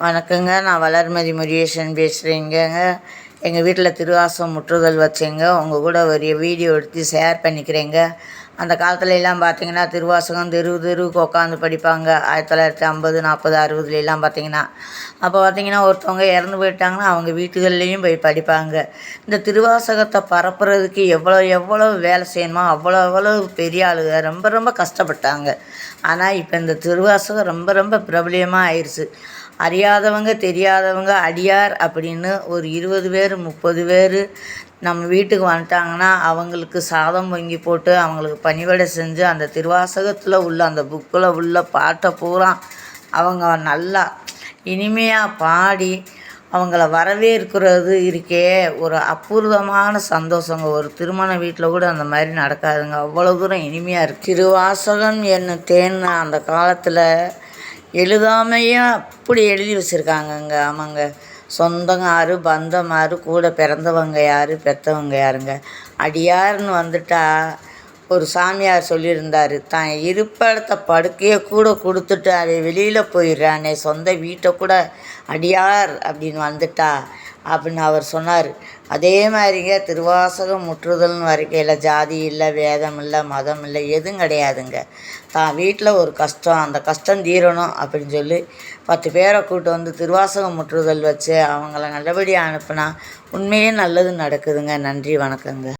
வணக்கங்க. நான் வளர்மதி முருகேசன் பேசுகிறேங்க. எங்கள் வீட்டில் திருவாசகம் முற்றுதல் வச்சேங்க. உங்கள் கூட ஒரு வீடியோ எடுத்து ஷேர் பண்ணிக்கிறேங்க. அந்த காலத்துலலாம் பார்த்திங்கன்னா திருவாசகம் தெருவுக்கு உட்காந்து படிப்பாங்க. 1950, 40, 60லாம் பார்த்திங்கன்னா. அப்போ பார்த்திங்கன்னா ஒருத்தவங்க இறந்து போயிட்டாங்கன்னா அவங்க வீட்டுகள்லேயும் போய் படிப்பாங்க. இந்த திருவாசகத்தை பரப்புறதுக்கு எவ்வளோ வேலை செய்யணுமோ அவ்வளோ பெரிய ஆளுங்க ரொம்ப கஷ்டப்பட்டாங்க. ஆனால் இப்போ இந்த திருவாசகம் ரொம்ப பிரபலியமாக ஆயிடுச்சு. அறியாதவங்க தெரியாதவங்க அடியார் அப்படின்னு ஒரு 20 பேர் 30 பேர் நம்ம வீட்டுக்கு வந்துட்டாங்கன்னா அவங்களுக்கு சாதம் பொங்கி போட்டு அவங்களுக்கு பணிவிடை செஞ்சு அந்த திருவாசகத்தில் உள்ள அந்த புக்கில் உள்ள பாட்டை பூரா அவங்க நல்லா இனிமையாக பாடி அவங்கள வரவேற்கிறது இருக்கே ஒரு அற்புதமான சந்தோஷங்க. ஒரு திருமண வீட்டில் கூட அந்த மாதிரி நடக்காதுங்க. அவ்வளோ தூரம் இனிமையாக இருக்குது. திருவாசகம் என்னும் தேன் அந்த காலத்தில் எழுதாமையும் அப்படி எழுதி வச்சுருக்காங்கங்க. ஆமாங்க. சொந்தங்க யார், பந்தம் யார், கூட பிறந்தவங்க யார், பெற்றவங்க யாருங்க. அடியார்னு வந்துட்டா ஒரு சாமியார் சொல்லியிருந்தார், தான் இருப்பிடத்த படுக்கையை கூட கொடுத்துட்டு அவன் வெளியில் போயிடுறானே, சொந்த வீட்டை கூட அடியார் அப்படின்னு வந்துட்டா அப்படின்னு அவர் சொன்னார். அதே மாதிரிங்க திருவாசகம் முற்றுதல்னு வரைக்கையில் ஜாதி இல்லை, வேதம் இல்லை, மதம் இல்லை, எதுவும் கிடையாதுங்க. தான் வீட்டில் ஒரு கஷ்டம், அந்த கஷ்டம் தீரணும் அப்படின்னு சொல்லி 10 பேரை கூப்பிட்டு வந்து திருவாசகம் முற்றுதல் வச்சு அவங்கள நல்லபடியாக அனுப்புனா உண்மையே நல்லது நடக்குதுங்க. நன்றி, வணக்கங்க.